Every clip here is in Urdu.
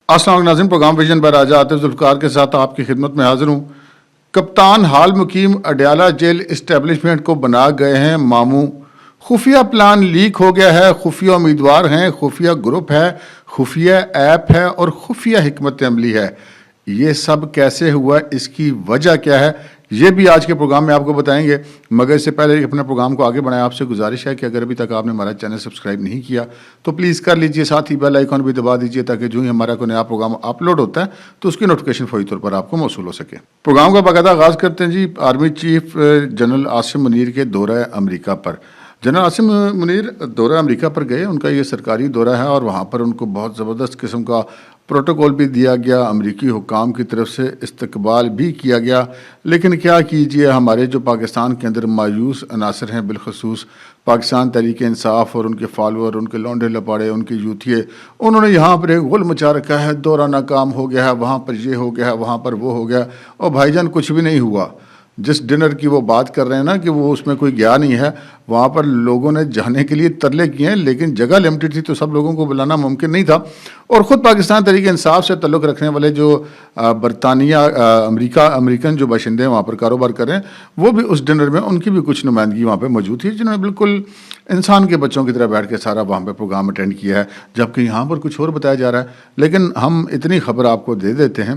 السلام علیکم ناظرین، پروگرام ویژن پر راجہ عاطف ذوالفقار کے ساتھ آپ کی خدمت میں حاضر ہوں۔ کپتان حال مقیم اڈیالہ جیل اسٹیبلشمنٹ کو بنا گئے ہیں ماموں۔ خفیہ پلان لیک ہو گیا ہے، خفیہ امیدوار ہیں، خفیہ گروپ ہے، خفیہ ایپ ہے اور خفیہ حکمت عملی ہے۔ یہ سب کیسے ہوا، اس کی وجہ کیا ہے، یہ بھی آج کے پروگرام میں آپ کو بتائیں گے۔ مگر اس سے پہلے اپنے پروگرام کو آگے بڑھائیں، آپ سے گزارش ہے کہ اگر ابھی تک آپ نے ہمارا چینل سبسکرائب نہیں کیا تو پلیز کر لیجئے، ساتھ ہی بیل آئیکن بھی دبا دیجئے تاکہ جو ہی ہمارا کوئی نیا پروگرام اپلوڈ ہوتا ہے تو اس کی نوٹیفیکیشن فوری طور پر آپ کو موصول ہو سکے۔ پروگرام کا باقاعدہ آغاز کرتے ہیں جی army chief general Asim Munir کے دورہ امریکہ پر۔ جنرل عاصم منیر دورہ امریکہ پر گئے، ان کا یہ سرکاری دورہ ہے اور وہاں پر ان کو بہت زبردست قسم کا پروٹوکول بھی دیا گیا، امریکی حکام کی طرف سے استقبال بھی کیا گیا۔ لیکن کیا کیجئے، ہمارے جو پاکستان کے اندر مایوس عناصر ہیں، بالخصوص پاکستان تحریک انصاف اور ان کے فالوور، ان کے لونڈے لپاڑے، ان کے یوتھیے، انہوں نے یہاں پر ایک غل مچا رکھا ہے، دورہ ناکام ہو گیا ہے، وہاں پر یہ ہو گیا ہے، وہاں پر وہ ہو گیا، اور بھائی جان کچھ بھی نہیں ہوا۔ جس ڈنر کی وہ بات کر رہے ہیں نا کہ وہ اس میں کوئی گیا نہیں ہے، وہاں پر لوگوں نے جانے کے لیے ترلے کیے ہیں، لیکن جگہ لمیٹڈ تھی تو سب لوگوں کو بلانا ممکن نہیں تھا۔ اور خود پاکستان تحریک انصاف سے تعلق رکھنے والے جو برطانیہ امریکن جو باشندے ہیں وہاں پر کاروبار کر رہے ہیں، وہ بھی اس ڈنر میں ان کی بھی کچھ نمائندگی وہاں پہ موجود تھی، جنہوں نے بالکل انسان کے بچوں کی طرح بیٹھ کے سارا وہاں پہ پروگرام اٹینڈ کیا ہے، جبکہ یہاں پر کچھ اور بتایا جا رہا ہے۔ لیکن ہم اتنی خبر آپ کو دے دیتے ہیں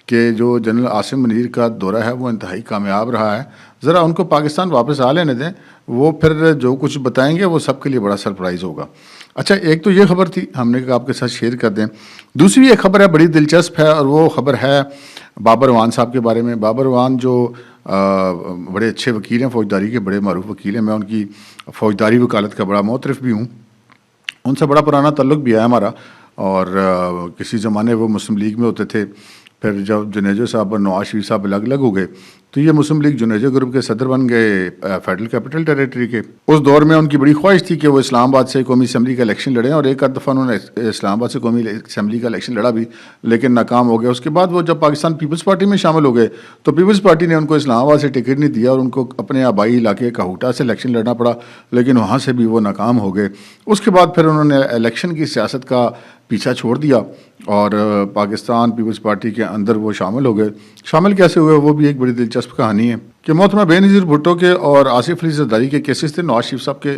کہ جو جنرل عاصم منیر کا دورہ ہے وہ انتہائی کامیاب رہا ہے۔ ذرا ان کو پاکستان واپس آ لینے دیں، وہ پھر جو کچھ بتائیں گے وہ سب کے لیے بڑا سرپرائز ہوگا۔ اچھا، ایک تو یہ خبر تھی، ہم نے کہا آپ کے ساتھ شیئر کر دیں۔ دوسری ایک خبر ہے، بڑی دلچسپ ہے، اور وہ خبر ہے بابر اعوان صاحب کے بارے میں۔ بابر اعوان جو بڑے اچھے وکیل ہیں، فوجداری کے بڑے معروف وکیل ہیں، میں ان کی فوجداری وکالت کا بڑا معترف بھی ہوں، ان سے بڑا پرانا تعلق بھی ہے ہمارا، اور کسی زمانے وہ مسلم لیگ میں ہوتے تھے۔ پھر جب جنیجو صاحب اور نواز شریف صاحب الگ الگ ہو گئے تو یہ مسلم لیگ جنیجو گروپ کے صدر بن گئے فیڈرل کیپٹل ٹیریٹری کے۔ اس دور میں ان کی بڑی خواہش تھی کہ وہ اسلام آباد سے قومی اسمبلی کا الیکشن لڑیں، اور ایک آدھ دفعہ انہوں نے اسلام آباد سے قومی اسمبلی کا الیکشن لڑا بھی، لیکن ناکام ہو گیا۔ اس کے بعد وہ جب پاکستان پیپلز پارٹی میں شامل ہو گئے تو پیپلز پارٹی نے ان کو اسلام آباد سے ٹکٹ نہیں دیا اور ان کو اپنے آبائی علاقے کاہوٹا سے الیکشن لڑنا پڑا، لیکن وہاں سے بھی وہ ناکام ہو گئے۔ اس کے بعد پھر انہوں نے الیکشن کی سیاست کا پیچھا چھوڑ دیا اور پاکستان پیپلز پارٹی کے اندر وہ شامل ہو گئے۔ شامل کیسے ہوئے وہ بھی ایک بڑی دلچسپ کہانی ہے کہ محترمہ بے نظیر بھٹو کے اور آصف علی زرداری کے کیسز تھے نواز شریف صاحب کے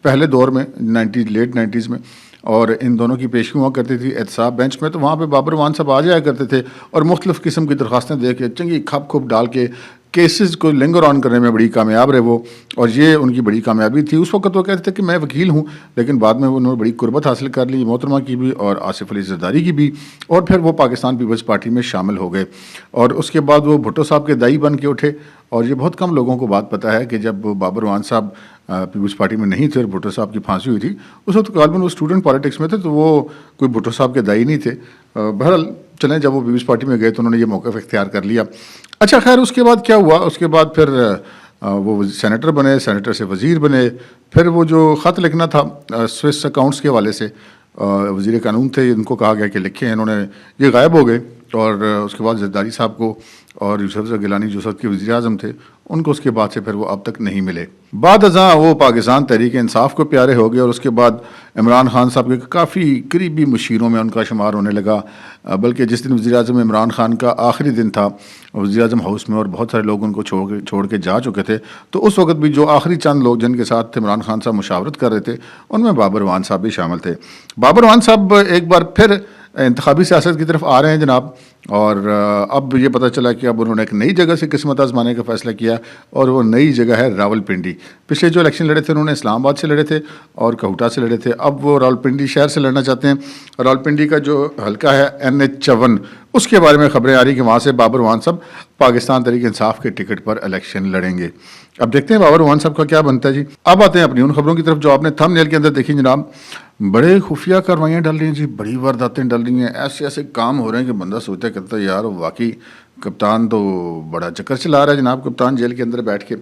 پہلے دور میں، لیٹ 90s میں، اور ان دونوں کی پیشی ہوا کرتی تھی احتساب بینچ میں، تو وہاں پہ بابر اعوان صاحب آ جایا کرتے تھے اور مختلف قسم کی درخواستیں دے کے چنگی کھپ کھپ ڈال کے کیسز کو لنگر آن کرنے میں بڑی کامیاب رہے وہ، اور یہ ان کی بڑی کامیابی تھی۔ اس وقت وہ کہتے تھے کہ میں وکیل ہوں، لیکن بعد میں انہوں نے بڑی قربت حاصل کر لی، محترمہ کی بھی اور آصف علی زرداری کی بھی، اور پھر وہ پاکستان پیپلز پارٹی میں شامل ہو گئے، اور اس کے بعد وہ بھٹو صاحب کے دائی بن کے اٹھے۔ اور یہ بہت کم لوگوں کو بات پتہ ہے کہ جب بابر اعوان صاحب پیپلز پارٹی میں نہیں تھے اور بھٹو صاحب کی پھانسی ہوئی تھی، اس وقت غالباً وہ اسٹوڈنٹ پالیٹکس میں تھے، تو وہ کوئی بھٹو صاحب کے دائی نہیں تھے۔ بہرحال چلیں، جب وہ پیپلز پارٹی میں گئے تو انہوں نے یہ موقف اختیار کر لیا۔ اچھا خیر، اس کے بعد کیا ہوا؟ اس کے بعد پھر وہ سینیٹر بنے، سینیٹر سے وزیر بنے۔ پھر وہ جو خط لکھنا تھا سوئس اکاؤنٹس کے حوالے سے، وزیر قانون تھے، ان کو کہا گیا کہ لکھیں، انہوں نے یہ غائب ہو گئے، اور اس کے بعد زرداری صاحب کو اور یوسف زئی گیلانی جو سب کے وزیر اعظم تھے ان کو اس کے بعد سے پھر وہ اب تک نہیں ملے۔ بعد ازاں وہ پاکستان تحریک انصاف کو پیارے ہو گئے، اور اس کے بعد عمران خان صاحب کے کافی قریبی مشیروں میں ان کا شمار ہونے لگا، بلکہ جس دن وزیر اعظم عمران خان کا آخری دن تھا وزیر اعظم ہاؤس میں، اور بہت سارے لوگ ان کو چھوڑ کے جا چکے تھے، تو اس وقت بھی جو آخری چند لوگ جن کے ساتھ عمران خان صاحب مشاورت کر رہے تھے ان میں بابر اعوان صاحب بھی شامل تھے۔ بابر اعوان صاحب ایک بار پھر انتخابی سیاست کی طرف آ رہے ہیں جناب، اور اب یہ پتہ چلا کہ اب انہوں نے ایک نئی جگہ سے قسمت آزمانے کا فیصلہ کیا، اور وہ نئی جگہ ہے راولپنڈی۔ پچھلے جو الیکشن لڑے تھے انہوں نے اسلام آباد سے لڑے تھے اور کہوٹا سے لڑے تھے، اب وہ راولپنڈی شہر سے لڑنا چاہتے ہیں۔ راولپنڈی کا جو حلقہ ہے NH54، اس کے بارے میں خبریں آ رہی کہ وہاں سے بابر اعوان صاحب پاکستان تحریک انصاف کے ٹکٹ پر الیکشن لڑیں گے۔ اب دیکھتے ہیں بابر اعوان صاحب کا کیا بنتا ہے جی۔ اب آتے ہیں اپنی ان خبروں کی طرف جو آپ نے تھم نیل کے اندر دیکھی جناب۔ بڑے خفیہ کاروائیاں ڈل رہی ہیں جی، بڑی وارداتیں ڈل رہی ہیں، ایسے ایسے کام ہو رہے ہیں کہ بندہ سوچتا کرتا ہے یار واقعی کپتان تو بڑا چکر چلا رہا ہے جناب۔ کپتان جیل کے اندر بیٹھ کے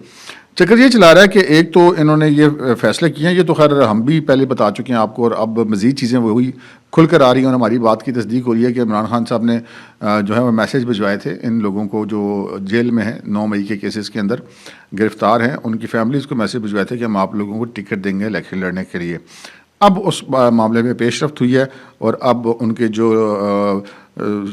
چکر یہ چلا رہا ہے کہ ایک تو انہوں نے یہ فیصلے کیے ہیں، یہ تو خیر ہم بھی پہلے بتا چکے ہیں آپ کو، اور اب مزید چیزیں وہی کھل کر آ رہی ہیں اور ہماری بات کی تصدیق ہو رہی ہے کہ عمران خان صاحب نے جو ہے وہ میسیج بھجوائے تھے ان لوگوں کو جو جیل میں ہیں 9 مئی کے کیسز کے اندر گرفتار ہیں، ان کی فیملیز کو میسیج بھجوائے تھے کہ ہم آپ لوگوں کو ٹکٹ دیں گے الیکشن لڑنے کے لیے۔ اب اس معاملے میں پیش رفت ہوئی ہے، اور اب ان کے جو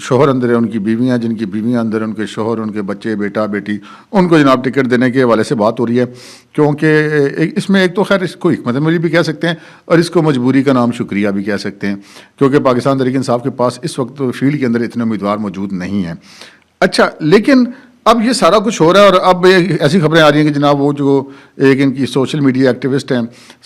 شوہر اندر ہے، ان کی بیویاں، جن کی بیویاں اندر، ان کے شوہر، ان کے بچے، بیٹا بیٹی، ان کو جناب ٹکٹ دینے کے حوالے سے بات ہو رہی ہے، کیونکہ اس میں ایک تو خیر اس کو حکمت عملی بھی کہہ سکتے ہیں اور اس کو مجبوری کا نام شکریہ بھی کہہ سکتے ہیں، کیونکہ پاکستان تحریک انصاف کے پاس اس وقت فیلڈ کے اندر اتنے امیدوار موجود نہیں ہیں۔ اچھا، لیکن اب یہ سارا کچھ ہو رہا ہے اور اب ایسی خبریں آ رہی ہیں کہ جناب وہ جو ایک ان کی سوشل میڈیا ایکٹیوسٹ ہیں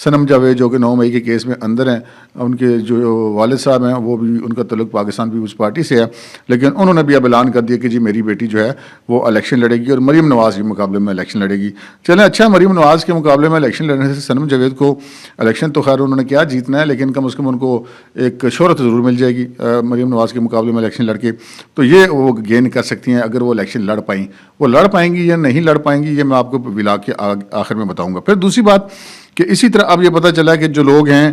صنم جاوید، جو کہ 9 مئی کے کیس میں اندر ہیں، ان کے جو والد صاحب ہیں وہ بھی، ان کا تعلق پاکستان پیپلز پارٹی سے ہے، لیکن انہوں نے بھی اب اعلان کر دیا کہ جی میری بیٹی جو ہے وہ الیکشن لڑے گی اور مریم نواز کے مقابلے میں الیکشن لڑے گی۔ چلیں اچھا، مریم نواز کے مقابلے میں الیکشن لڑنے سے صنم جاوید کو الیکشن تو خیر انہوں نے کیا جیتنا ہے، لیکن کم از کم ان کو ایک شہرت ضرور مل جائے گی مریم نواز کے مقابلے میں الیکشن لڑ کے، تو یہ وہ گین کر سکتی ہیں اگر وہ الیکشن لڑ پائیں۔ وہ لڑ پائیں گی یا نہیں لڑ پائیں گی یہ میں آپ کو ولاگ کے آخر میں بتاؤں گا۔ پھر دوسری بات کہ اسی طرح اب یہ پتہ چلا کہ جو لوگ ہیں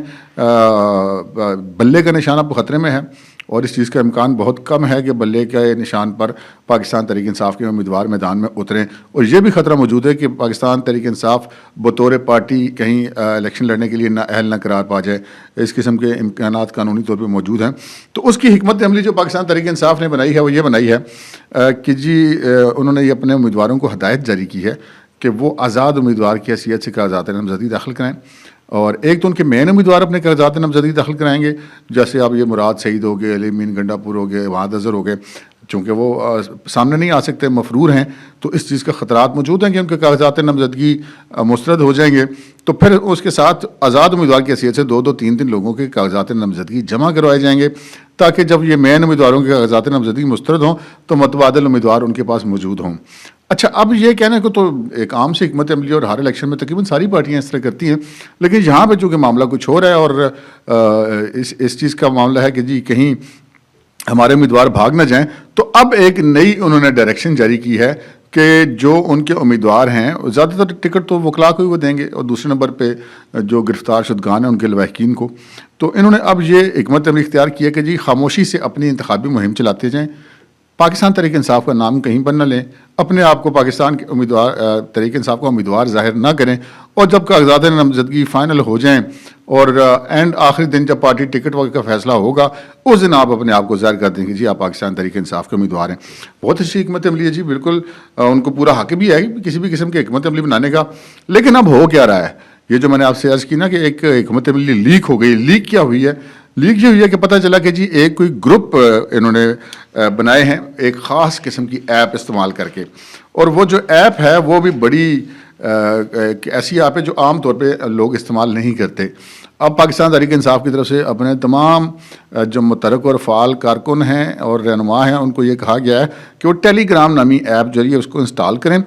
بلے کا نشان اب خطرے میں ہے، اور اس چیز کا امکان بہت کم ہے کہ بلے کے نشان پر پاکستان تحریک انصاف کے امیدوار میدان میں اتریں، اور یہ بھی خطرہ موجود ہے کہ پاکستان تحریک انصاف بطور پارٹی کہیں الیکشن لڑنے کے لیے نہ اہل نہ قرار پا جائے۔ اس قسم کے امکانات قانونی طور پہ موجود ہیں۔ تو اس کی حکمت عملی جو پاکستان تحریک انصاف نے بنائی ہے وہ یہ بنائی ہے کہ جی انہوں نے یہ اپنے امیدواروں کو ہدایت جاری کی ہے کہ وہ آزاد امیدوار کی حیثیت سے کاغذات نامزدگی داخل کرائیں، اور ایک تو ان کے مین امیدوار اپنے کاغذات نامزدگی داخل کرائیں گے، جیسے اب یہ مراد سعید ہو گئے، علی امین گنڈا پور ہو گئے، وحید اظہر ہو گئے، چونکہ وہ سامنے نہیں آ سکتے، مفرور ہیں، تو اس چیز کا خطرات موجود ہیں کہ ان کے کاغذات نامزدگی مسترد ہو جائیں گے۔ تو پھر اس کے ساتھ آزاد امیدوار کی حیثیت سے 2-3 لوگوں کے کاغذات نامزدگی جمع کروائے جائیں گے، تاکہ جب یہ مین امیدواروں کے کاغذات نامزدگی مسترد ہوں تو متبادل امیدوار ان کے پاس موجود ہوں۔ اچھا، اب یہ کہنے کو تو ایک عام سی حکمت عملی اور ہر الیکشن میں تقریباً ساری پارٹیاں اس طرح کرتی ہیں، لیکن یہاں پہ چونکہ معاملہ کچھ ہو رہا ہے اور اس چیز کا معاملہ ہے کہ جی کہیں ہمارے امیدوار بھاگ نہ جائیں، تو اب ایک نئی انہوں نے ڈائریکشن جاری کی ہے کہ جو ان کے امیدوار ہیں زیادہ تر ٹکٹ تو وکلا کو ہی وہ دیں گے، اور دوسرے نمبر پہ جو گرفتار شدگان ہیں ان کے لواحقین کو۔ تو انہوں نے اب یہ حکمت عملی اختیار کی ہے کہ جی خاموشی سے اپنی انتخابی مہم چلاتے جائیں، پاکستان تحریک انصاف کا نام کہیں پر نہ لیں، اپنے آپ کو پاکستان کے امیدوار تحریک انصاف کا امیدوار ظاہر نہ کریں، اور جب کاغذات نامزدگی فائنل ہو جائیں اور آخری دن جب پارٹی ٹکٹ وغیرہ کا فیصلہ ہوگا اس دن آپ اپنے آپ کو ظاہر کر دیں کہ جی آپ پاکستان تحریک انصاف کے امیدوار ہیں۔ بہت اچھی حکمت عملی ہے جی، بالکل ان کو پورا حق بھی ہے کسی بھی قسم کی حکمت عملی بنانے کا۔ لیکن اب ہو کیا رہا ہے، یہ جو میں نے آپ سے عرض کی نا کہ ایک حکمت عملی لیک ہو گئی۔ لیک کیا ہوئی ہے؟ لیک یہ ہوئی ہے کہ پتہ چلا کہ جی ایک کوئی گروپ انہوں نے بنائے ہیں ایک خاص قسم کی ایپ استعمال کر کے، اور وہ جو ایپ ہے وہ بھی بڑی ایسی ایپ ہے جو عام طور پہ لوگ استعمال نہیں کرتے۔ اب پاکستان تحریک انصاف کی طرف سے اپنے تمام جو متحرک اور فعال کارکن ہیں اور رہنما ہیں ان کو یہ کہا گیا ہے کہ وہ ٹیلی گرام نامی ایپ جو ہے اس کو انسٹال کریں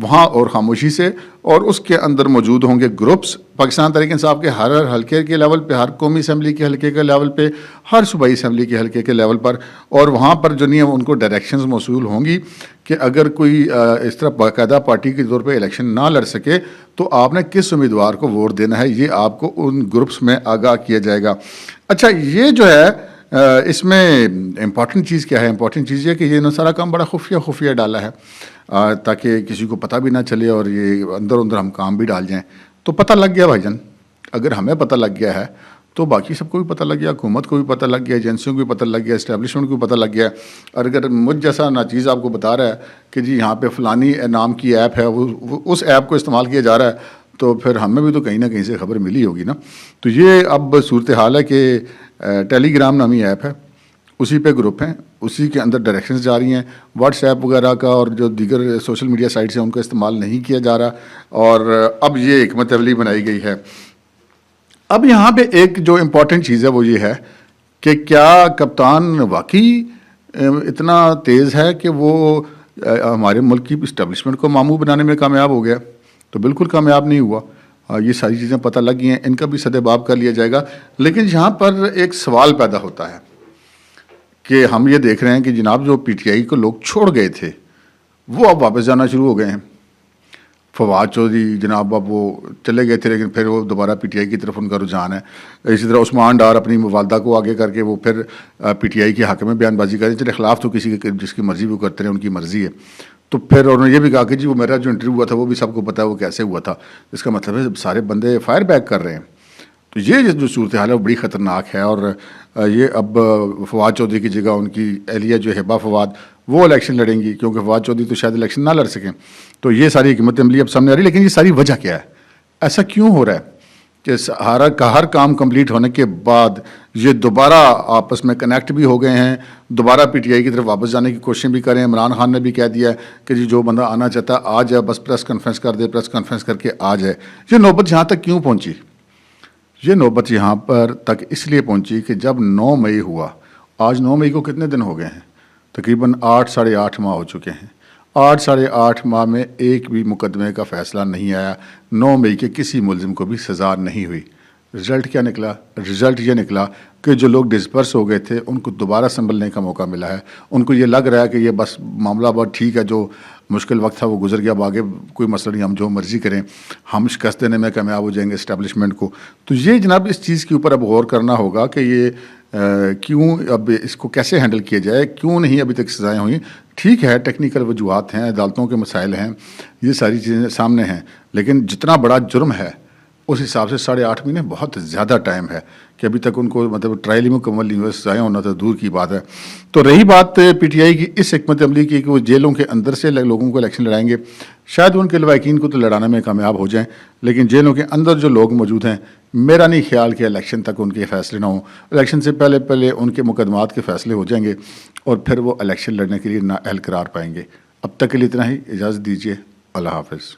وہاں اور خاموشی سے، اور اس کے اندر موجود ہوں گے گروپس پاکستان تحریک انصاف کے ہر حلقے کے لیول پہ، ہر قومی اسمبلی کے حلقے کے لیول پہ، ہر صوبائی اسمبلی کے حلقے کے لیول پر، اور وہاں پر جو نہیں ہے ان کو ڈائریکشنز موصول ہوں گی کہ اگر کوئی اس طرح باقاعدہ پارٹی کے طور پہ الیکشن نہ لڑ سکے تو آپ نے کس امیدوار کو ووٹ دینا ہے، یہ آپ کو ان گروپس میں آگاہ کیا جائے گا۔ اچھا، یہ جو ہے اس میں امپورٹنٹ چیز کیا ہے؟ امپورٹنٹ چیز یہ کہ یہ سارا کام بڑا خفیہ ڈالا ہے تاکہ کسی کو پتہ بھی نہ چلے، اور یہ اندر ہم کام بھی ڈال جائیں تو پتہ لگ گیا بھائی جان۔ اگر ہمیں پتہ لگ گیا ہے تو باقی سب کو بھی پتہ لگ گیا، حکومت کو بھی پتہ لگ گیا، ایجنسیوں کو بھی پتہ لگ گیا، اسٹیبلشمنٹ کو بھی پتہ لگ گیا۔ اور اگر مجھ جیسا ناچیز آپ کو بتا رہا ہے کہ جی یہاں پہ فلانی نام کی ایپ ہے، اس ایپ کو استعمال کیا جا رہا ہے، تو پھر ہمیں بھی تو کہیں نہ کہیں سے خبر ملی ہوگی نا۔ تو یہ اب صورتحال ہے کہ ٹیلی گرام نامی ایپ ہے، اسی پہ گروپ ہیں، اسی کے اندر ڈائریکشنز جاری ہیں، واٹس ایپ وغیرہ کا اور جو دیگر سوشل میڈیا سائٹس ہیں ان کا استعمال نہیں کیا جا رہا، اور اب یہ حکمت عملی بنائی گئی ہے۔ اب یہاں پہ ایک جو امپورٹنٹ چیز ہے وہ یہ ہے کہ کیا کپتان واقعی اتنا تیز ہے کہ وہ ہمارے ملک کی اسٹیبلشمنٹ کو ماموں بنانے میں کامیاب ہو گیا؟ تو بالکل کامیاب نہیں ہوا۔ یہ ساری چیزیں پتہ لگ گئی ہیں، ان کا بھی سد باب کر لیا جائے گا، لیکن یہاں پر ایک سوال پیدا ہوتا ہے کہ ہم یہ دیکھ رہے ہیں کہ جناب جو پی ٹی آئی کو لوگ چھوڑ گئے تھے وہ اب واپس جانا شروع ہو گئے ہیں۔ فواد چودھری جناب اب وہ چلے گئے تھے لیکن پھر وہ دوبارہ پی ٹی آئی کی طرف ان کا رجحان ہے۔ اسی طرح عثمان ڈار اپنی والدہ کو آگے کر کے وہ پھر پی ٹی آئی کے حق میں بیان بازی کریں، چلے خلاف تو کسی کے جس کی مرضی وہ کرتے رہے، ان کی مرضی ہے۔ تو پھر انہوں نے یہ بھی کہا کہ جی وہ میرا جو انٹرویو ہوا تھا وہ بھی سب کو پتا ہے وہ کیسے ہوا تھا، اس کا مطلب ہے سارے بندے فائر بیک کر رہے ہیں۔ تو یہ جو صورتحال ہے وہ بڑی خطرناک ہے، اور یہ اب فواد چودھری کی جگہ ان کی اہلیہ جو ہبہ فواد وہ الیکشن لڑیں گی، کیونکہ فواد چودھری تو شاید الیکشن نہ لڑ سکیں. تو یہ ساری حکمت عملی اب سامنے آ رہی ہے. لیکن یہ ساری وجہ کیا ہے؟ ایسا کیوں ہو رہا ہے کہ ہر کام کمپلیٹ ہونے کے بعد یہ دوبارہ آپس میں کنیکٹ بھی ہو گئے ہیں، دوبارہ پی ٹی آئی کی طرف واپس جانے کی کوششیں بھی کریں. عمران خان نے بھی کہہ دیا ہے کہ جی جو بندہ آنا چاہتا ہے آ جائے، بس پریس کانفرنس کر دے، پریس کانفرنس کر کے آ جائے. یہ نوبت یہاں تک کیوں پہنچی؟ یہ نوبت یہاں پر تک اس لیے پہنچی کہ جب 9 مئی ہوا، آج 9 مئی کو کتنے دن ہو گئے ہیں؟ تقریباً 8 ماہ ہو چکے ہیں. 8 ماہ میں ایک بھی مقدمے کا فیصلہ نہیں آیا. 9 مئی کے کسی ملزم کو بھی سزا نہیں ہوئی. رزلٹ کیا نکلا؟ رزلٹ یہ نکلا کہ جو لوگ ڈسپرس ہو گئے تھے ان کو دوبارہ سنبھلنے کا موقع ملا ہے. ان کو یہ لگ رہا ہے کہ یہ بس معاملہ بہت ٹھیک ہے، جو مشکل وقت تھا وہ گزر گیا، اب آگے کوئی مسئلہ نہیں، ہم جو مرضی کریں، ہم شکست دینے میں کامیاب ہو جائیں گے اسٹیبلشمنٹ کو. تو یہ جناب اس چیز کے اوپر اب غور کرنا ہوگا کہ یہ کیوں، اب اس کو کیسے ہینڈل کیا جائے، کیوں نہیں ابھی تک سزائیں ہوئیں. ٹھیک ہے ٹیکنیکل وجوہات ہیں، عدالتوں کے مسائل ہیں، یہ ساری چیزیں سامنے ہیں، لیکن جتنا بڑا جرم ہے اس حساب سے 8.5 مہینے بہت زیادہ ٹائم ہے کہ ابھی تک ان کو مطلب ٹرائل ہی مکمل نہیں ہوئے، سزائیں ہونا تو دور کی بات ہے. تو رہی بات پی ٹی آئی کی اس حکمت عملی کی کہ وہ جیلوں کے اندر سے لوگوں کو الیکشن لڑائیں گے، شاید ان کے لواحقین کو تو لڑانے میں کامیاب ہو جائیں، لیکن جیلوں کے اندر جو لوگ موجود ہیں، میرا نہیں خیال کہ الیکشن تک ان کے فیصلے نہ ہوں. الیکشن سے پہلے ان کے مقدمات کے فیصلے ہو جائیں گے اور پھر وہ الیکشن لڑنے کے لیے نااہل قرار پائیں گے. اب تک کے لیے اتنا ہی، اجازت دیجیے، اللہ حافظ.